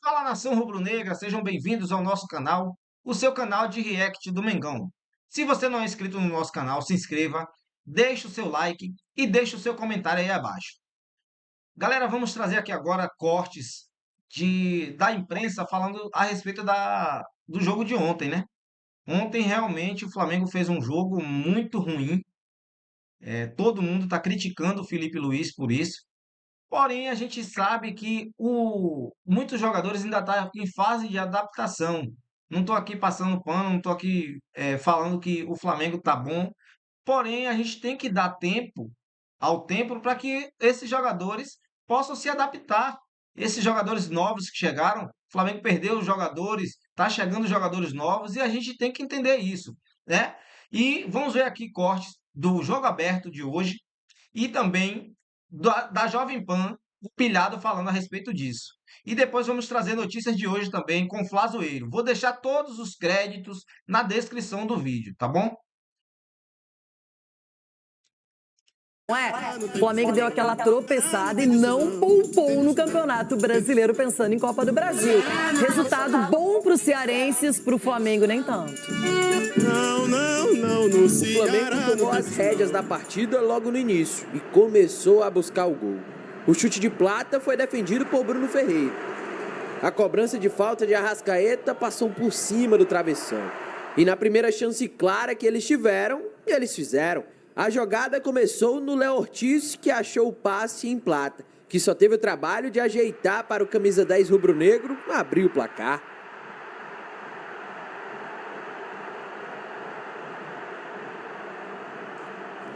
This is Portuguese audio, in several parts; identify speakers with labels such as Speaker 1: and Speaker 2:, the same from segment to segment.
Speaker 1: Fala nação rubro-negra, sejam bem-vindos ao nosso canal, o seu canal de react do Mengão. Se você não é inscrito no nosso canal, se inscreva, deixe o seu like e deixe o seu comentário aí abaixo. Galera, vamos trazer aqui agora cortes da imprensa falando a respeito do jogo de ontem, né? Ontem realmente o Flamengo fez um jogo muito ruim, todo mundo está criticando o Felipe Luiz por isso. Porém, a gente sabe que muitos jogadores ainda estão em fase de adaptação. Não estou aqui passando pano, não estou aqui falando que o Flamengo está bom. Porém, a gente tem que dar tempo ao tempo para que esses jogadores possam se adaptar. Esses jogadores novos que chegaram, o Flamengo perdeu os jogadores, está chegando jogadores novos e a gente tem que entender isso, né? E vamos ver aqui cortes do jogo aberto de hoje e também da Jovem Pan, o Pilhado falando a respeito disso. E depois vamos trazer notícias de hoje também com Flazoeiro. Vou deixar todos os créditos na descrição do vídeo, tá bom?
Speaker 2: Não é? O Flamengo deu aquela tropeçada e não poupou no Campeonato Brasileiro pensando em Copa do Brasil. Resultado bom para os cearenses, para o Flamengo nem tanto.
Speaker 3: O Flamengo tomou as rédeas da partida logo no início e começou a buscar o gol. O chute de Plata foi defendido por Bruno Ferreira. A cobrança de falta de Arrascaeta passou por cima do travessão. E na primeira chance clara que eles tiveram, eles fizeram. A jogada começou no Léo Ortiz, que achou o passe em Plata, que só teve o trabalho de ajeitar para o camisa 10 rubro-negro abrir o placar.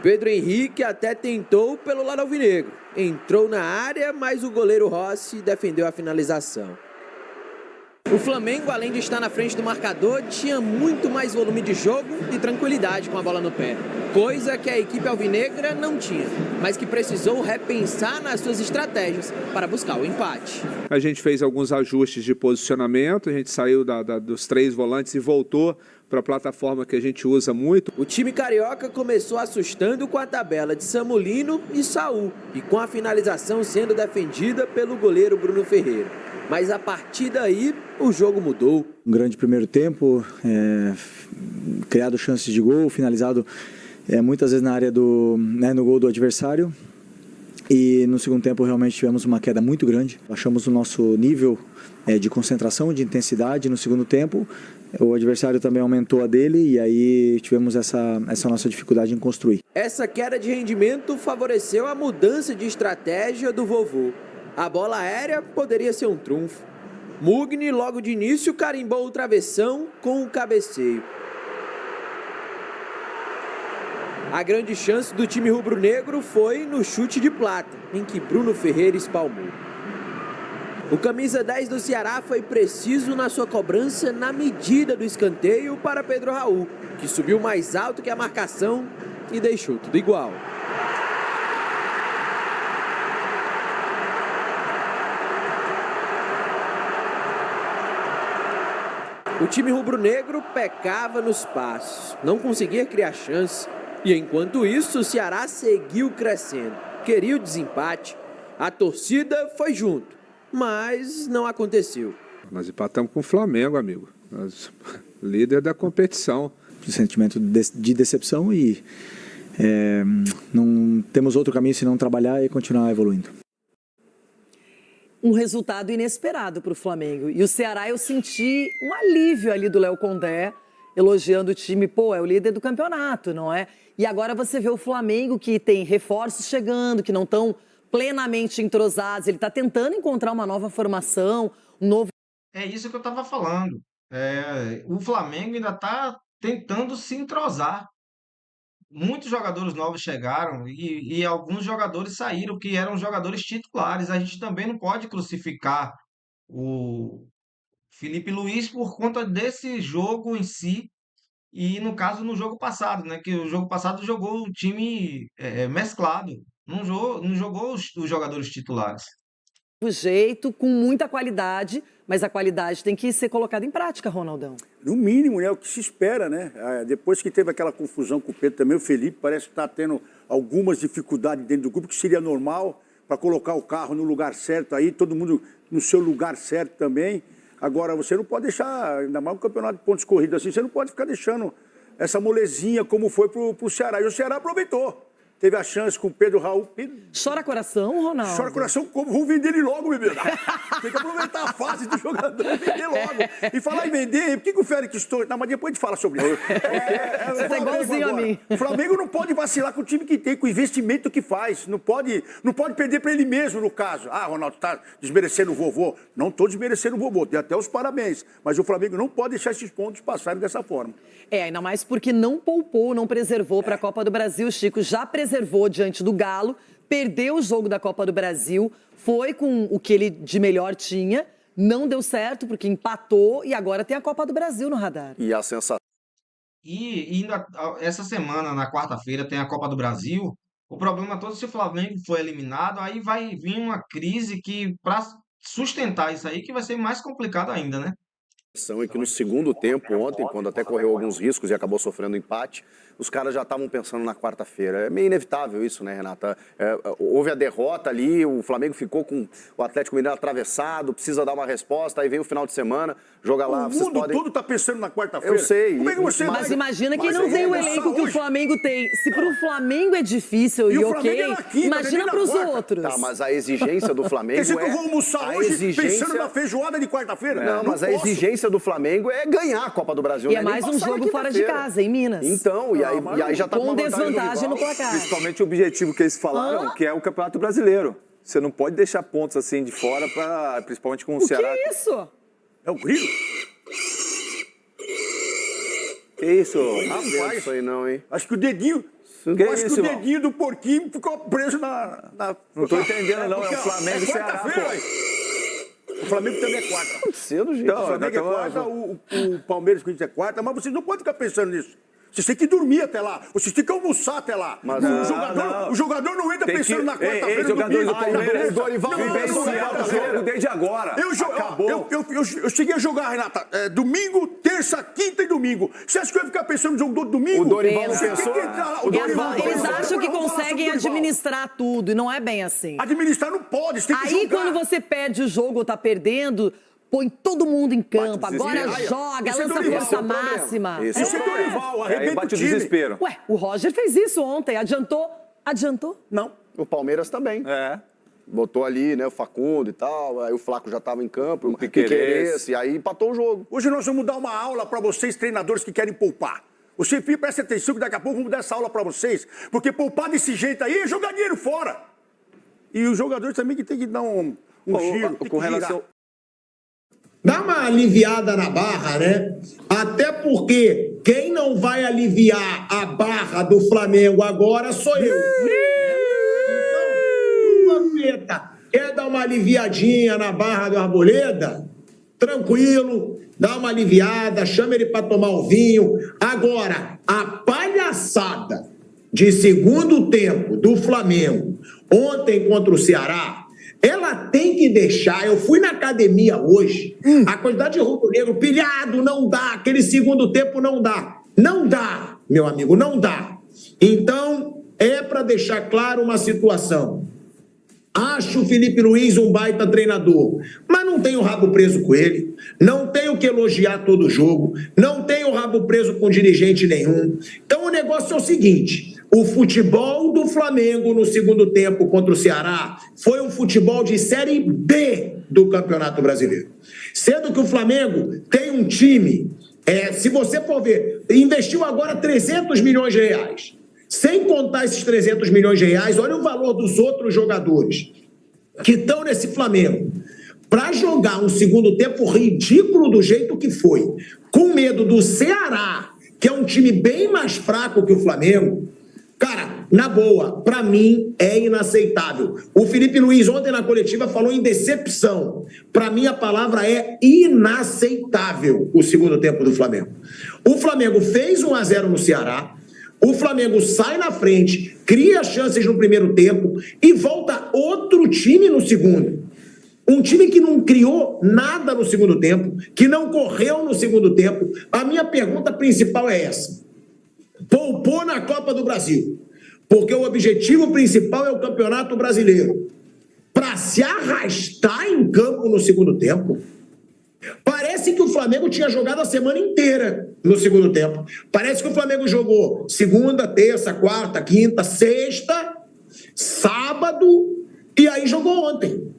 Speaker 3: Pedro Henrique até tentou pelo lado alvinegro. Entrou na área, mas o goleiro Rossi defendeu a finalização. O Flamengo, além de estar na frente do marcador, tinha muito mais volume de jogo e tranquilidade com a bola no pé. Coisa que a equipe alvinegra não tinha, mas que precisou repensar nas suas estratégias para buscar o empate.
Speaker 4: A gente fez alguns ajustes de posicionamento, a gente saiu dos 3 volantes e voltou para a plataforma que a gente usa muito.
Speaker 3: O time carioca começou assustando com a tabela de Samulino e Saul, e com a finalização sendo defendida pelo goleiro Bruno Ferreira. Mas a partir daí, o jogo mudou.
Speaker 5: Um grande primeiro tempo, criado chances de gol, finalizado muitas vezes na área no gol do adversário. E no segundo tempo realmente tivemos uma queda muito grande. Achamos o nosso nível de concentração, de intensidade no segundo tempo. O adversário também aumentou a dele e aí tivemos essa nossa dificuldade em construir.
Speaker 3: Essa queda de rendimento favoreceu a mudança de estratégia do vovô. A bola aérea poderia ser um trunfo. Mugni, logo de início, carimbou o travessão com o cabeceio. A grande chance do time rubro-negro foi no chute de Plata, em que Bruno Ferreira espalmou. O camisa 10 do Ceará foi preciso na sua cobrança na medida do escanteio para Pedro Raul, que subiu mais alto que a marcação e deixou tudo igual. O time rubro-negro pecava nos passos, não conseguia criar chance. E enquanto isso, o Ceará seguiu crescendo. Queria o desempate. A torcida foi junto, mas não aconteceu.
Speaker 4: Nós empatamos com o Flamengo, amigo. Nós, líder da competição.
Speaker 5: Sentimento de decepção e não temos outro caminho senão trabalhar e continuar evoluindo.
Speaker 2: Um resultado inesperado para o Flamengo. E o Ceará, eu senti um alívio ali do Léo Condé, elogiando o time. Pô, é o líder do campeonato, não é? E agora você vê o Flamengo, que tem reforços chegando, que não estão plenamente entrosados. Ele está tentando encontrar uma nova formação, um novo...
Speaker 1: É isso que eu estava falando. O Flamengo ainda está tentando se entrosar. Muitos jogadores novos chegaram e alguns jogadores saíram que eram jogadores titulares. A gente também não pode crucificar o Felipe Luiz por conta desse jogo em si e, no caso, no jogo passado, né? Que o jogo passado jogou o time mesclado, não jogou os jogadores titulares.
Speaker 2: jeito, com muita qualidade, mas a qualidade tem que ser colocada em prática, Ronaldão.
Speaker 6: No mínimo, né? O que se espera, né? Depois que teve aquela confusão com o Pedro também, o Felipe parece que está tendo algumas dificuldades dentro do grupo, que seria normal para colocar o carro no lugar certo aí, todo mundo no seu lugar certo também. Agora, você não pode deixar, ainda mais um campeonato de pontos corridos assim, você não pode ficar deixando essa molezinha como foi pro Ceará. E o Ceará aproveitou. Teve a chance com o Pedro Raul.
Speaker 2: Chora coração, Ronaldo?
Speaker 6: Chora coração como? Vamos vender ele logo, bebê. Tem que aproveitar a fase do jogador e vender logo. E falar em vender, por que o Félix estou... Não, mas depois a gente fala sobre isso.
Speaker 2: Você tá igualzinho a mim.
Speaker 6: O Flamengo não pode vacilar com o time que tem, com o investimento que faz. Não pode perder para ele mesmo, no caso. Ah, Ronaldo, tá desmerecendo o vovô. Não estou desmerecendo o vovô, tem até os parabéns. Mas o Flamengo não pode deixar esses pontos passarem dessa forma.
Speaker 2: Ainda mais porque não poupou, não preservou para a Copa do Brasil. Chico já preservou diante do Galo, perdeu o jogo da Copa do Brasil, foi com o que ele de melhor tinha, não deu certo porque empatou e agora tem a Copa do Brasil no radar.
Speaker 7: E a sensação...
Speaker 1: E ainda essa semana, na quarta-feira, tem a Copa do Brasil. O problema todo, se o Flamengo for eliminado, aí vai vir uma crise que, para sustentar isso aí, que vai ser mais complicado ainda, né?
Speaker 7: é que no segundo tempo, ontem, quando até correu alguns riscos e acabou sofrendo empate, os caras já estavam pensando na quarta-feira. É meio inevitável isso, né, Renata? Houve a derrota ali, o Flamengo ficou com o Atlético Mineiro atravessado, precisa dar uma resposta, aí vem o final de semana, joga lá, vocês podem...
Speaker 6: O mundo todo tá pensando na quarta-feira.
Speaker 7: Eu sei.
Speaker 6: Como é que você
Speaker 2: Mas imagina quem não tem o elenco que o Flamengo tem. Se pro Flamengo é difícil e ok, imagina pros outros.
Speaker 7: Tá, mas a exigência do Flamengo
Speaker 6: que eu vou almoçar hoje pensando na feijoada de quarta-feira?
Speaker 7: Não, mas a exigência do Flamengo é ganhar a Copa do Brasil.
Speaker 2: E é mais um jogo fora de casa, em Minas.
Speaker 7: Então, e aí já tá
Speaker 2: com desvantagem no placar.
Speaker 8: Principalmente o objetivo que eles falaram, que é o Campeonato Brasileiro. Você não pode deixar pontos assim de fora, principalmente com o Ceará.
Speaker 2: Que isso?
Speaker 6: É o grilo?
Speaker 8: Que isso?
Speaker 7: Não sei isso aí não, hein?
Speaker 6: Acho que o dedinho...
Speaker 8: Que
Speaker 6: o dedinho do porquinho ficou preso na...
Speaker 8: Não tô entendendo, não. É o Flamengo e Ceará,
Speaker 6: pô. O Flamengo também é quarta.
Speaker 7: Cedo, gente.
Speaker 6: Então, o Flamengo é quarta, o Palmeiras com isso é quarta, mas vocês não podem ficar pensando nisso. Vocês têm que dormir até lá, vocês têm que almoçar até lá.
Speaker 7: Mas
Speaker 6: o jogador não entra pensando na quarta-feira.
Speaker 8: Jogadores do
Speaker 6: Palmeiras,
Speaker 8: o Dorival vivenciaram o jogo desde agora.
Speaker 6: Eu cheguei a jogar, Renata, domingo, terça, quinta e domingo. Você acha que eu ia ficar pensando no jogo do domingo?
Speaker 7: O Dorival não
Speaker 6: você
Speaker 7: pensou.
Speaker 6: Tem que entrar lá.
Speaker 2: Eles acham que conseguem administrar tudo, e não é bem assim.
Speaker 6: Administrar não pode, você tem que jogar.
Speaker 2: Aí quando você perde o jogo ou tá perdendo, põe todo mundo em campo, agora joga, lança força máxima.
Speaker 6: Isso é Dorival, arrebenta o time.
Speaker 8: Desespero.
Speaker 2: Ué, o Roger fez isso ontem, adiantou?
Speaker 6: Não.
Speaker 7: O Palmeiras também. Botou ali, né, o Facundo e tal, aí o Flaco já estava em campo, o Piquerez, e aí empatou o jogo.
Speaker 6: Hoje nós vamos dar uma aula para vocês, treinadores que querem poupar. O Chefinho, presta atenção que daqui a pouco vamos dar essa aula para vocês, porque poupar desse jeito aí é jogar dinheiro fora. E os jogadores também que tem que dar um giro,
Speaker 8: com relação...
Speaker 9: Dá uma aliviada na barra, né? Até porque quem não vai aliviar a barra do Flamengo agora sou eu. Então, Vampeta, quer dar uma aliviadinha na barra do Arboleda? Tranquilo, dá uma aliviada, chama ele para tomar um vinho. Agora, a palhaçada de segundo tempo do Flamengo ontem contra o Ceará, ela tem que deixar. Eu fui na academia hoje, a quantidade de rubro-negro pilhado, não dá, aquele segundo tempo não dá. Não dá, meu amigo, não dá. Então, é para deixar claro uma situação. Acho o Felipe Luiz um baita treinador, mas não tenho o rabo preso com ele, não tenho que elogiar todo jogo, não tenho o rabo preso com dirigente nenhum. Então o negócio é o seguinte, o futebol do Flamengo no segundo tempo contra o Ceará foi um futebol de Série B do Campeonato Brasileiro. Sendo que o Flamengo tem um time, se você for ver, investiu agora 300 milhões de reais. Sem contar esses 300 milhões de reais, olha o valor dos outros jogadores que estão nesse Flamengo. Para jogar um segundo tempo ridículo do jeito que foi, com medo do Ceará, que é um time bem mais fraco que o Flamengo, cara, na boa, para mim é inaceitável. O Felipe Luiz ontem na coletiva falou em decepção. Para mim a palavra é inaceitável o segundo tempo do Flamengo. O Flamengo fez 1-0 no Ceará. O Flamengo sai na frente, cria chances no primeiro tempo e volta outro time no segundo. Um time que não criou nada no segundo tempo, que não correu no segundo tempo. A minha pergunta principal é essa. Poupou na Copa do Brasil, porque o objetivo principal é o Campeonato Brasileiro. para se arrastar em campo no segundo tempo. Parece que o Flamengo tinha jogado a semana inteira no segundo tempo. Parece que o Flamengo jogou segunda, terça, quarta, quinta, sexta, sábado e aí jogou ontem.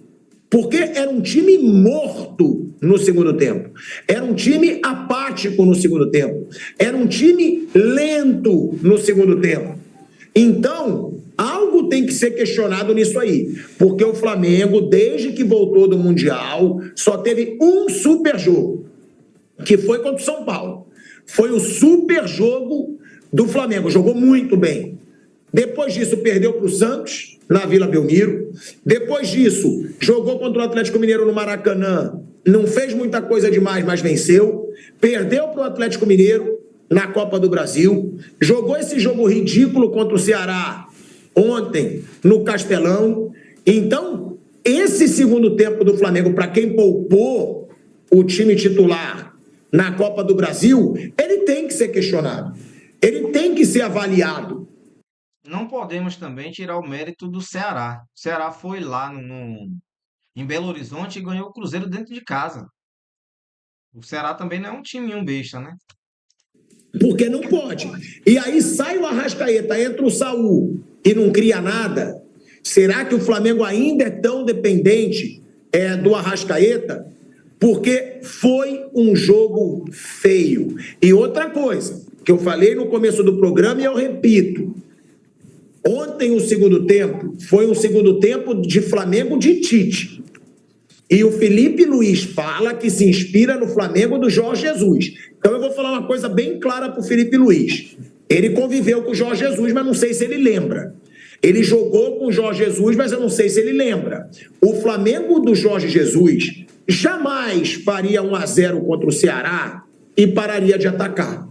Speaker 9: Porque era um time morto no segundo tempo. Era um time apático no segundo tempo. Era um time lento no segundo tempo. Então, algo tem que ser questionado nisso aí. Porque o Flamengo, desde que voltou do Mundial, só teve um super jogo, que foi contra o São Paulo. Foi o super jogo do Flamengo. Jogou muito bem. Depois disso, perdeu para o Santos, na Vila Belmiro. Depois disso, jogou contra o Atlético Mineiro no Maracanã. Não fez muita coisa demais, mas venceu. Perdeu para o Atlético Mineiro na Copa do Brasil. Jogou esse jogo ridículo contra o Ceará ontem no Castelão. Então, esse segundo tempo do Flamengo, para quem poupou o time titular na Copa do Brasil, ele tem que ser questionado. Ele tem que ser avaliado.
Speaker 1: Não podemos também tirar o mérito do Ceará. O Ceará foi lá em Belo Horizonte e ganhou o Cruzeiro dentro de casa. O Ceará também não é um timinho besta, né?
Speaker 9: Porque não pode. E aí sai o Arrascaeta, entra o Saul e não cria nada. Será que o Flamengo ainda é tão dependente do Arrascaeta? Porque foi um jogo feio. E outra coisa, que eu falei no começo do programa e eu repito. Ontem o segundo tempo foi um segundo tempo de Flamengo de Tite. E o Felipe Luiz fala que se inspira no Flamengo do Jorge Jesus. Então eu vou falar uma coisa bem clara para o Felipe Luiz. Ele conviveu com o Jorge Jesus, mas não sei se ele lembra. Ele jogou com o Jorge Jesus, mas eu não sei se ele lembra. O Flamengo do Jorge Jesus jamais faria 1-0 contra o Ceará e pararia de atacar.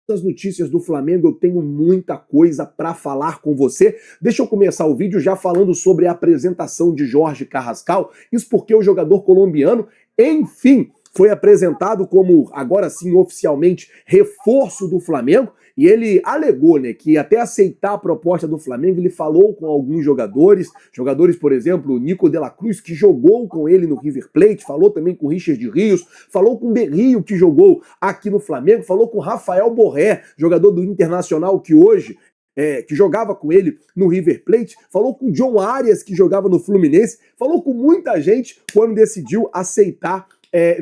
Speaker 10: Das notícias do Flamengo, eu tenho muita coisa para falar com você. Deixa eu começar o vídeo já falando sobre a apresentação de Jorge Carrascal. Isso porque o jogador colombiano, enfim, foi apresentado como, agora sim, oficialmente, reforço do Flamengo. E ele alegou, né, que até aceitar a proposta do Flamengo, ele falou com alguns jogadores, por exemplo, o Nico de la Cruz, que jogou com ele no River Plate, falou também com o Richard Rios, falou com o Berrio, que jogou aqui no Flamengo, falou com o Rafael Borré, jogador do Internacional, que hoje que jogava com ele no River Plate, falou com o John Arias, que jogava no Fluminense, falou com muita gente quando decidiu aceitar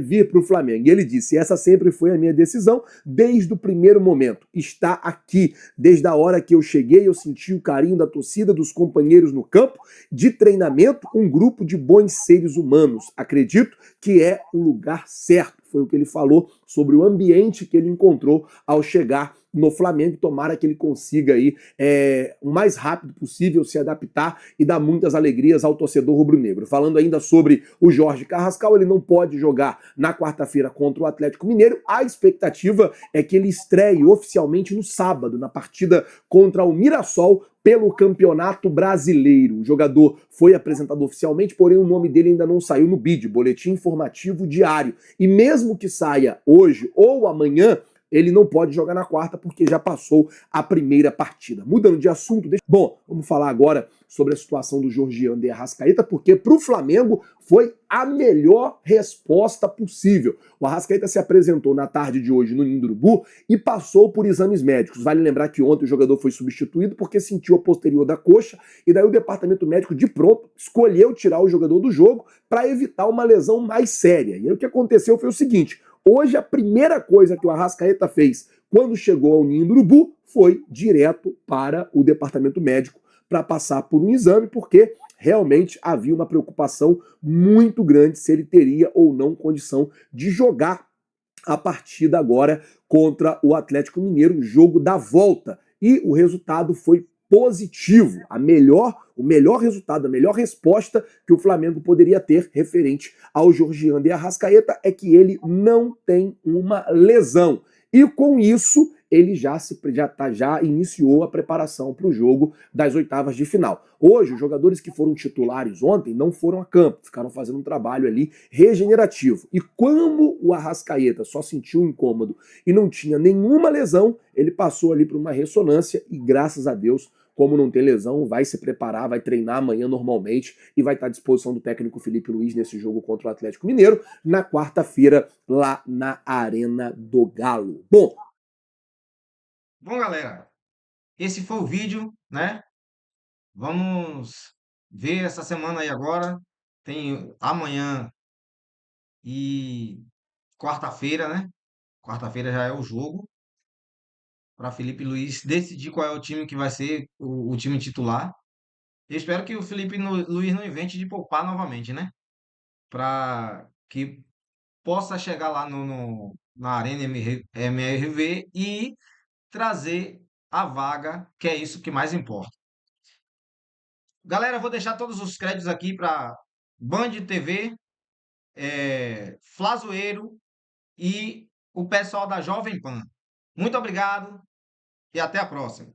Speaker 10: vir para o Flamengo. E ele disse, essa sempre foi a minha decisão desde o primeiro momento. Está aqui. Desde a hora que eu cheguei, eu senti o carinho da torcida, dos companheiros no campo, de treinamento, um grupo de bons seres humanos. Acredito que é o lugar certo. Foi o que ele falou sobre o ambiente que ele encontrou ao chegar no Flamengo. Tomara que ele consiga aí o mais rápido possível se adaptar e dar muitas alegrias ao torcedor rubro-negro. Falando ainda sobre o Jorge Carrascal, ele não pode jogar na quarta-feira contra o Atlético Mineiro. A expectativa é que ele estreie oficialmente no sábado, na partida contra o Mirassol, pelo Campeonato Brasileiro. O jogador foi apresentado oficialmente, porém o nome dele ainda não saiu no BID, Boletim Informativo Diário. E mesmo que saia hoje ou amanhã, ele não pode jogar na quarta porque já passou a primeira partida. Mudando de assunto, bom, vamos falar agora sobre a situação do Georgian de Arrascaeta, porque para o Flamengo foi a melhor resposta possível. O Arrascaeta se apresentou na tarde de hoje no Ninho do Urubu e passou por exames médicos. Vale lembrar que ontem o jogador foi substituído porque sentiu a posterior da coxa e daí o departamento médico de pronto escolheu tirar o jogador do jogo para evitar uma lesão mais séria. E aí o que aconteceu foi o seguinte: hoje a primeira coisa que o Arrascaeta fez quando chegou ao Ninho do Urubu foi direto para o departamento médico para passar por um exame, porque realmente havia uma preocupação muito grande se ele teria ou não condição de jogar a partida agora contra o Atlético Mineiro, jogo da volta. E o resultado foi positivo. O melhor resultado, a melhor resposta que o Flamengo poderia ter referente ao Georgian de Arrascaeta é que ele não tem uma lesão. E com isso, ele já iniciou a preparação para o jogo das oitavas de final. Hoje, os jogadores que foram titulares ontem não foram a campo, ficaram fazendo um trabalho ali regenerativo. E como o Arrascaeta só sentiu incômodo e não tinha nenhuma lesão, ele passou ali por uma ressonância e, graças a Deus, como não tem lesão, vai se preparar, vai treinar amanhã normalmente e vai estar à disposição do técnico Felipe Luiz nesse jogo contra o Atlético Mineiro, na quarta-feira, lá na Arena do Galo. Bom,
Speaker 1: galera, esse foi o vídeo, né? Vamos ver essa semana aí agora. Tem amanhã e quarta-feira, né? Quarta-feira já é o jogo para Felipe Luiz decidir qual é o time que vai ser o time titular. Eu espero que o Felipe Luiz não invente de poupar novamente, né? Para que possa chegar lá na Arena MRV e trazer a vaga, que é isso que mais importa. Galera, eu vou deixar todos os créditos aqui para Band TV, Flazoeiro e o pessoal da Jovem Pan. Muito obrigado e até a próxima.